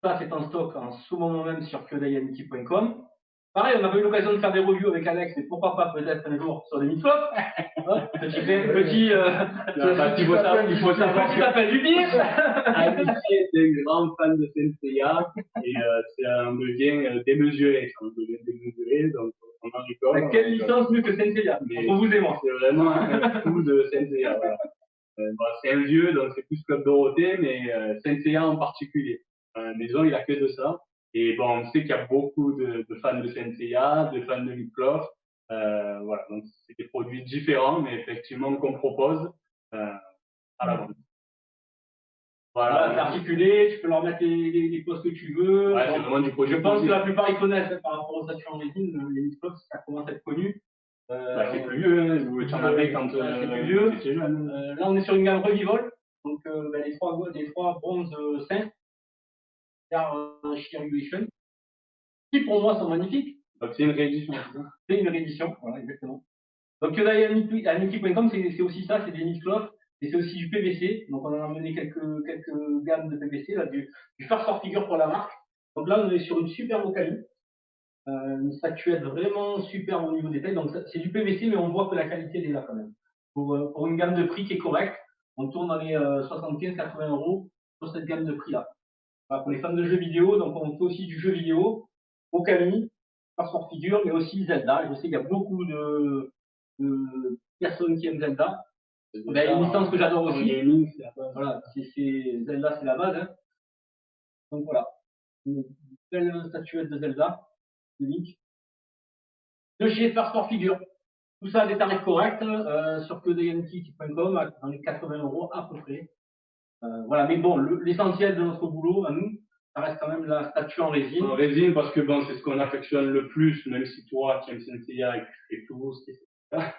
ça c'est en stock en ce moment même sur kyodayaniki.com. Pareil, on n'a pas eu l'occasion de faire des reviews avec Alex, mais pourquoi pas peut-être un jour sur des mid-flops. Petit appel du bif. Alex est un grand fan de Senseiya et c'est un besoin démesuré. C'est un besoin démesuré, donc on en rigole. Quelle licence mieux que Senseiya? Entre vous et moi. C'est vraiment un coup de Senseiya. Voilà. C'est un vieux, donc c'est plus Club Dorothée, mais Senseiya en particulier. À la maison, il a que de ça. Et bon, on sait qu'il y a beaucoup de fans de Senseiya, de fans de Midcloth. Voilà, donc c'est des produits différents, mais effectivement qu'on propose à la vente. Voilà, c'est articulé, tu peux leur mettre les poses que tu veux. Ouais, c'est vraiment du produit. Je pense que la plupart ils connaissent par rapport aux statues en résine, les Midcloth, ça commence à être connu. C'est plus vieux, hein. Tu en avais quand c'est plus vieux. Jeune. Là, on est sur une gamme Revival, donc les trois bronzes saints. Shiryu, qui pour moi sont magnifiques. Donc c'est une réédition. C'est une réédition, voilà, exactement. Donc là, Aniki.com, c'est aussi ça, c'est des Midcloth, et c'est aussi du PVC. Donc on a amené quelques gammes de PVC, là, du first for figure pour la marque. Donc là, on est sur une super vocali, une statuette vraiment superbe au niveau des tailles. Donc c'est du PVC, mais on voit que la qualité est là quand même. Pour une gamme de prix qui est correcte, on tourne dans les 75-80 € sur cette gamme de prix là. Voilà, pour les fans de jeux vidéo, donc on fait aussi du jeu vidéo, Okami, First for Figure, mais aussi Zelda. Je sais qu'il y a beaucoup de personnes qui aiment Zelda. Il y a une licence que j'adore aussi. Voilà, Zelda, c'est la base. Hein. Donc voilà, une belle statuette de Zelda, de Link. De chez First for Figure. Tout ça à des tarifs corrects sur quedeyankee.com dans les 80 € à peu près. Voilà, mais bon, l'essentiel de notre boulot à nous, ça reste quand même la statue en résine. En résine, parce que bon, c'est ce qu'on affectionne le plus, même si toi, qui aimes Senseiya et que tu fais tout, c'est ça.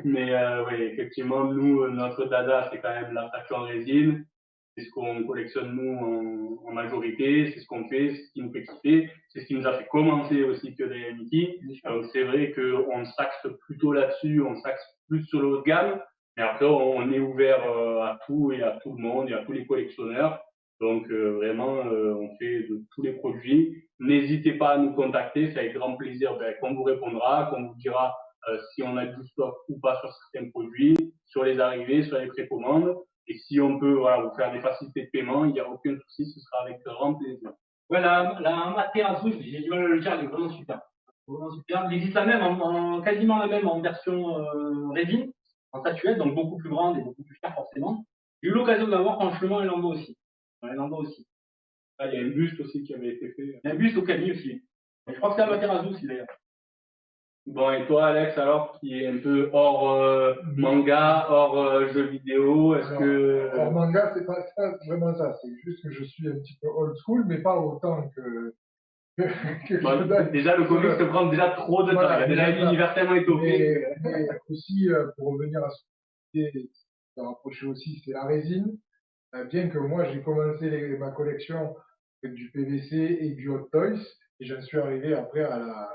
Mais oui, effectivement, nous, notre dada, c'est quand même la statue en résine. C'est ce qu'on collectionne nous en majorité, c'est ce qu'on fait, c'est ce qui nous fait kiffer, c'est ce qui nous a fait commencer aussi que des Mickey. Donc c'est vrai qu'on s'axe plutôt là-dessus, on s'axe plus sur le haut de gamme. Mais après, on est ouvert à tout et à tout le monde et à tous les collectionneurs. Donc vraiment, on fait de tous les produits. N'hésitez pas à nous contacter, c'est avec grand plaisir qu'on vous répondra, qu'on vous dira si on a du stock ou pas sur certains produits, sur les arrivées, sur les précommandes. Et si on peut vous faire des facilités de paiement, il n'y a aucun souci, ce sera avec grand plaisir. Ouais, la Materazu, j'ai du mal à le dire, elle est vraiment super. Vraiment super. Il existe la même, quasiment la même en version résine, en statuette, donc beaucoup plus grande et beaucoup plus chère forcément. J'ai eu l'occasion de l'avoir, franchement, elle en vaut aussi. Elle en vaut aussi. Ah, il y a un buste aussi qui avait été fait. Il y a un buste au Kami aussi. Et je crois que c'est la Materazu aussi d'ailleurs. Bon, et toi, Alex, alors, qui est un peu hors manga, hors jeux vidéo, est-ce que... Hors manga, c'est pas vraiment ça. C'est juste que je suis un petit peu old school, mais pas autant que bon, déjà, le comics te prend déjà trop de temps. Il y a déjà l'univers tellement étoffé. Mais aussi, pour revenir à ce que tu disais, rapprocher aussi, c'est la résine. Bien que moi, j'ai commencé ma collection avec du PVC et du Hot Toys, et j'en suis arrivé après à la...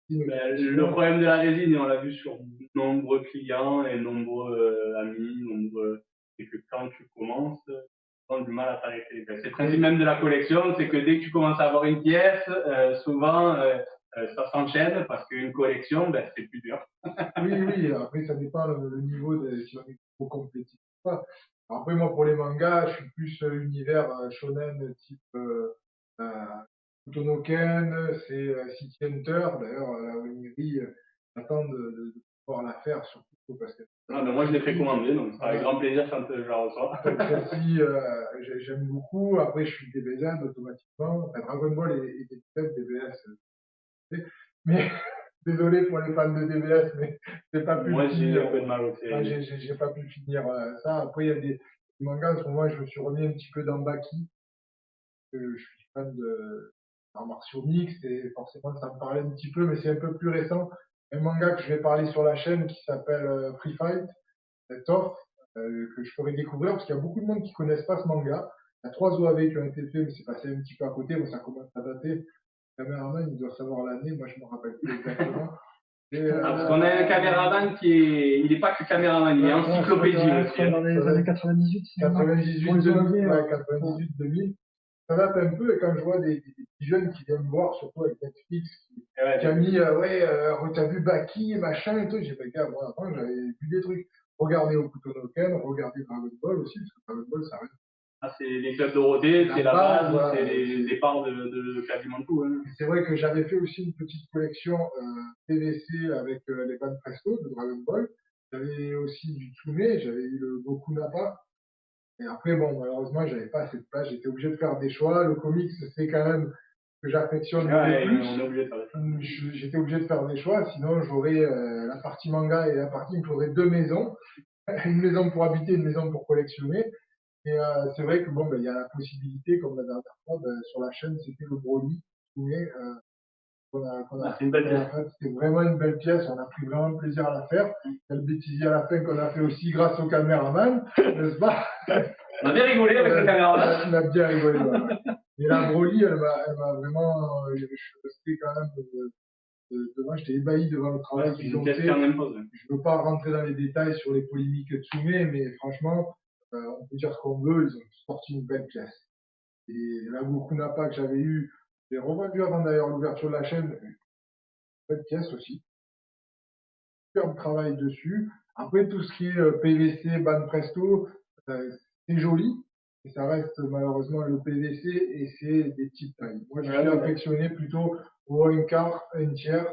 Le problème de la résine, et on l'a vu sur nombreux clients et nombreux amis, c'est que quand tu commences, tu as du mal à t'arrêter. C'est le principe même de la collection, c'est que dès que tu commences à avoir une pièce, souvent ça s'enchaîne parce qu'une collection, c'est plus dur. Oui, après ça dépend le niveau si on est trop compétitif ou pas. Après moi pour les mangas, je suis plus univers shonen type Tonoken, c'est City Hunter. D'ailleurs, la Oniri attend de pouvoir la faire, surtout parce que. Ah, ben moi, je l'ai précommandé, donc ça avec grand plaisir quand je la reçois. Donc, celle-ci, j'aime beaucoup. Après, je suis DBZ automatiquement. Enfin, Dragon Ball et DBS. Mais désolé pour les fans de DBS, mais c'est pas pu. Moi, j'ai un peu de mal aussi. J'ai pas pu finir ça. Après, il y a des mangas. En ce moment, je me suis remis un petit peu dans Baki. Je suis fan de arts martiaux mixtes et forcément ça me parlait un petit peu, mais c'est un peu plus récent. Un manga que je vais parler sur la chaîne qui s'appelle Free Fight, Tough, que je ferai découvrir parce qu'il y a beaucoup de monde qui connaissent pas ce manga. Il y a 3 OAV qui ont été faits, mais c'est passé un petit peu à côté, mais ça commence à dater. Le caméraman, il doit savoir l'année, moi je me rappelle plus exactement. Parce qu'on a un caméraman il n'est pas que caméraman, il est encyclopédie. Dans les années 98, 98, 2000. ça date un peu, et quand je vois des petits jeunes qui viennent me voir, surtout avec Netflix, Ouais, qui a mis, t'as vu Baki, machin et tout, j'ai fait, gars, moi, avant, j'avais vu des trucs. Regardez Hokuto no Ken, regardez Dragon Ball aussi, parce que Dragon Ball, ça reste c'est les clubs Dorothée, la c'est la base, base, voilà. c'est les départs de quasiment tout. Hein. C'est vrai que j'avais fait aussi une petite collection PVC avec les bandes Presto de Dragon Ball. J'avais aussi du Tsume, j'avais eu le Goku Nappa. Et après, bon, malheureusement, j'avais pas assez de place, j'étais obligé de faire des choix. Le comics, c'est quand même ce que j'affectionne Ouais, le plus. on est obligé de faire ça. J'étais obligé de faire des choix, sinon j'aurais la partie manga et la partie, il me faudrait deux maisons. Une maison pour habiter, une maison pour collectionner. Et c'est vrai que bon, ben, il y a la possibilité, comme la dernière fois, ben, sur la chaîne, c'était le Broly. C'est une belle pièce. Fait. C'était vraiment une belle pièce, on a pris vraiment plaisir à la faire. Il y a le bêtisier à la fin qu'on a fait aussi grâce au caméraman, n'est-ce pas? On a bien rigolé avec le caméraman. On a bien rigolé, voilà. Et la Broly, elle m'a vraiment, je suis resté quand même devant, j'étais ébahi devant le travail C'est qu'ils une ont pièce fait. qui en impose. Je ne veux pas rentrer dans les détails sur les polémiques Tsume, mais franchement, on peut dire ce qu'on veut, ils ont sorti une belle pièce. Et la Goku Nappa que j'avais eu, j'ai revendu avant d'ailleurs l'ouverture de la chaîne, une belle pièce aussi. Superbe travail dessus. Après, tout ce qui est PVC, bande presto, c'est joli, et ça reste malheureusement le PVC et c'est des petites tailles. Moi, je suis affectionné plutôt au un quart, un tiers.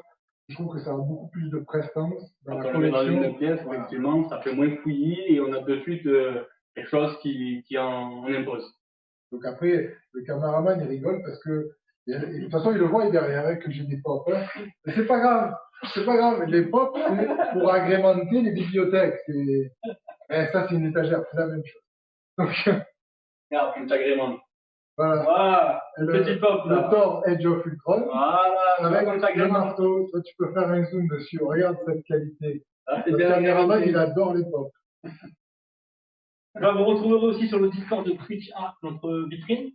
Je trouve que ça a beaucoup plus de prestance dans la Quand on le met dans collection. une pièce, Voilà. effectivement, ça fait moins fouillis et on a de suite quelque chose qui en impose. Donc après, le caméraman, il rigole parce que, de toute façon, il le voit derrière hein, que j'ai des pop. Hein. Mais c'est pas grave. C'est pas grave. Les pop, c'est pour agrémenter les bibliothèques. Ça, c'est une étagère. C'est la même chose. Donc, Regarde, un agrément. voilà. Voilà, Le petit pop Le là. Thor Edge of Ultron. Voilà, Avec comme le agrément. marteau. Toi, tu peux faire un zoom dessus. Regarde cette qualité. C'est Le bien caméraman, agrémenté. il adore les pop. Là, vous retrouverez aussi sur le Discord de Twitch Art notre vitrine.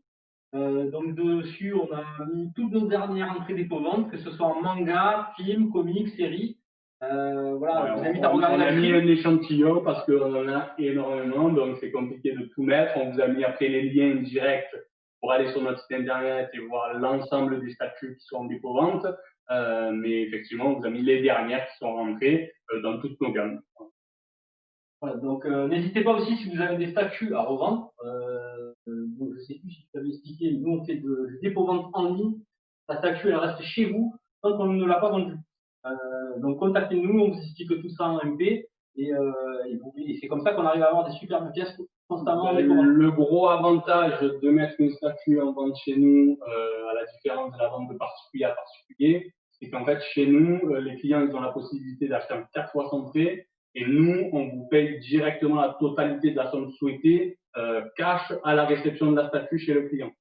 Donc dessus, on a mis toutes nos dernières entrées dépôt-vente, que ce soit en manga, film, comics, séries. Voilà, Ouais, je vous invite à regarder on a la mis film. un échantillon parce qu'on en a énormément, donc c'est compliqué de tout mettre. On vous a mis après les liens directs pour aller sur notre site internet et voir l'ensemble des statuts qui sont en dépôt-vente. Mais effectivement, on vous a mis les dernières qui sont rentrées dans toutes nos gammes. Voilà, donc n'hésitez pas aussi si vous avez des statuts à revendre. Donc, je sais plus si je t'avais expliqué, mais nous on fait du dépôt-vente en ligne. La statue elle reste chez vous tant qu'on ne l'a pas vendue. Donc contactez-nous, on vous explique tout ça en MP et c'est comme ça qu'on arrive à avoir des superbes pièces constamment en dépôt-vente. Le gros avantage de mettre une statue en vente chez nous, à la différence de la vente de particulier à particulier, c'est qu'en fait chez nous, les clients ils ont la possibilité d'acheter en 4 fois sans frais. Et nous, on vous paye directement la totalité de la somme souhaitée, cash à la réception de la statue chez le client.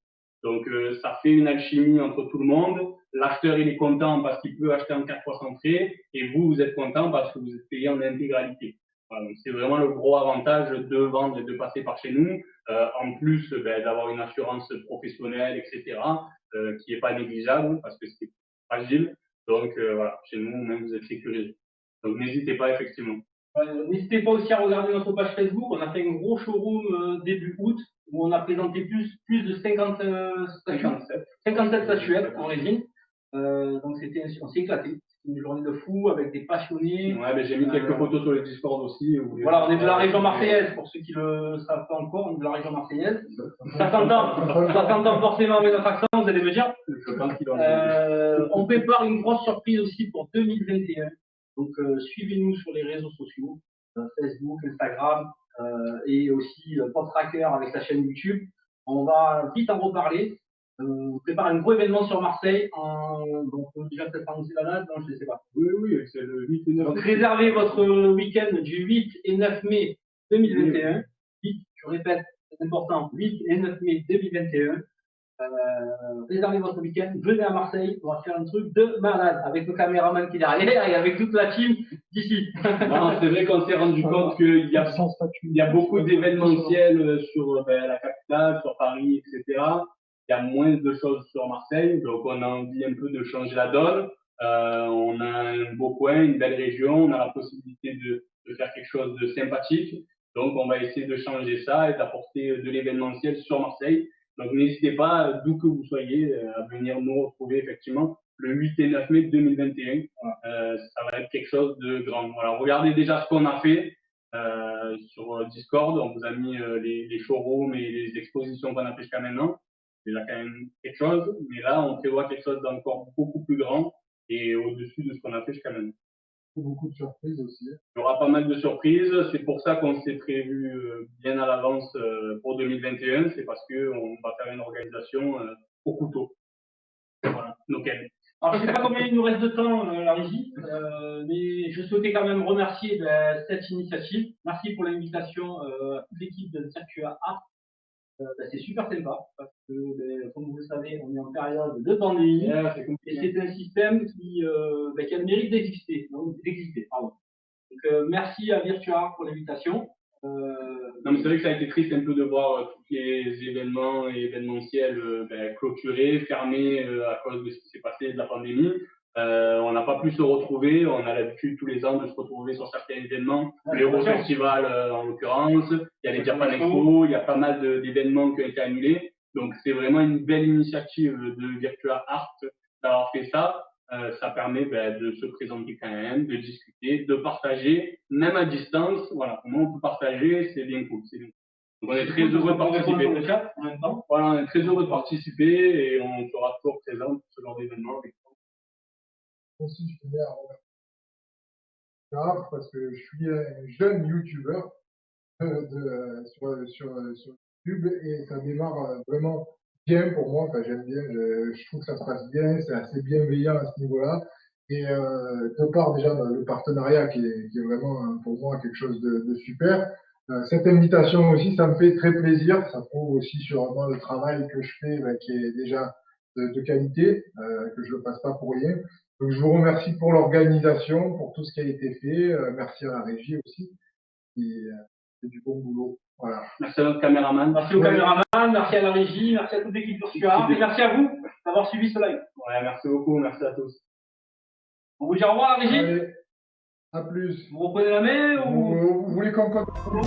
Donc, ça fait une alchimie entre tout le monde. L'acheteur, il est content parce qu'il peut acheter en 4 fois sans frais. Et vous, vous êtes content parce que vous êtes payé en intégralité. Voilà, donc c'est vraiment le gros avantage de vendre et de passer par chez nous. En plus, d'avoir une assurance professionnelle, etc., qui est pas négligeable parce que c'est fragile. Donc, voilà, chez nous, même vous êtes sécurisé. Donc, n'hésitez pas, effectivement. N'hésitez pas aussi à regarder notre page Facebook. On a fait un gros showroom début août où on a présenté plus de 50 57 statuettes en résine. Donc on s'est éclaté. C'était une journée de fou avec des passionnés. Ouais, mais j'ai mis quelques photos sur le Discord aussi. Voilà, on est de la région marseillaise pour ceux qui le savent pas encore. On est de la région marseillaise. Ça s'entend forcément avec notre accent, vous allez me dire. Je pense qu'il on prépare une grosse surprise aussi pour 2021. Donc suivez-nous sur les réseaux sociaux, Facebook, Instagram et aussi PodTracker avec sa chaîne YouTube. On va vite en reparler. On prépare un gros événement sur Marseille. Donc on peut déjà peut-être annoncer la date, non, je ne sais pas. Oui, c'est le 8 et 9 Donc réservez votre week-end du 8 et 9 mai 2021. 8, je répète, c'est important, 8 et 9 mai 2021. Réservez votre week-end, venez à Marseille, on va faire un truc de malade avec le caméraman qui est derrière et avec toute la team d'ici. Non, c'est vrai qu'on s'est rendu compte qu'il y a beaucoup d'événementiels sur la capitale, sur Paris, etc. Il y a moins de choses sur Marseille, donc on a envie un peu de changer la donne. On a un beau coin, une belle région, on a la possibilité de faire quelque chose de sympathique. Donc on va essayer de changer ça et d'apporter de l'événementiel sur Marseille. Donc n'hésitez pas, d'où que vous soyez, à venir nous retrouver effectivement le 8 et 9 mai 2021. Ça va être quelque chose de grand. Voilà, regardez déjà ce qu'on a fait sur Discord. On vous a mis les showrooms et les expositions qu'on a fait jusqu'à maintenant. C'est déjà quand même quelque chose. Mais là, on prévoit quelque chose d'encore beaucoup plus grand et au-dessus de ce qu'on a fait jusqu'à maintenant. Beaucoup de surprises aussi. Il y aura pas mal de surprises. C'est pour ça qu'on s'est prévu bien à l'avance pour 2021. C'est parce qu'on va faire une organisation au couteau. Voilà, nickel. Alors, je ne sais pas combien il nous reste de temps, la régie, mais je souhaitais quand même remercier cette initiative. Merci pour l'invitation à toute l'équipe de Circular Art. C'est super sympa parce que, comme vous le savez, on est en période de pandémie et c'est un système qui a le mérite d'exister. Pardon. Donc, merci à Virtuart pour l'invitation. Non, mais c'est vrai que ça a été triste un peu de voir tous les événements et événementiels clôturés, fermés à cause de ce qui s'est passé de la pandémie. On n'a pas pu se retrouver. On a l'habitude tous les ans de se retrouver sur certains événements, l'Eurofestival en l'occurrence. Il y a les Japan Expo, il y a pas mal d'événements qui ont été annulés. Donc c'est vraiment une belle initiative de Virtuart Art d'avoir fait ça. Ça permet de se présenter quand même, de discuter, de partager, même à distance. Voilà, comment on peut partager, c'est bien cool. Donc on est très heureux de participer. En même temps. Voilà, on est très heureux de participer et on sera toujours présent pour ce genre d'événement. Aussi, je tenais à remercier parce que je suis un jeune YouTuber sur YouTube et ça démarre vraiment bien pour moi. Enfin, j'aime bien, je trouve que ça se passe bien, c'est assez bienveillant à ce niveau-là. Et de part déjà le partenariat qui est vraiment pour moi quelque chose de super. Cette invitation aussi, ça me fait très plaisir. Ça prouve aussi sûrement le travail que je fais, qui est déjà de qualité, que je ne le passe pas pour rien. Donc je vous remercie pour l'organisation, pour tout ce qui a été fait. Merci à la régie aussi, qui fait du bon boulot. Voilà. Merci à notre caméraman. Merci au caméraman, merci à la régie, merci à toute l'équipe Virtuart et merci à vous d'avoir suivi ce live. Ouais, merci beaucoup, merci à tous. On vous dit au revoir, la régie. Allez, à plus. Vous reprenez la main ou Vous voulez qu'on continue?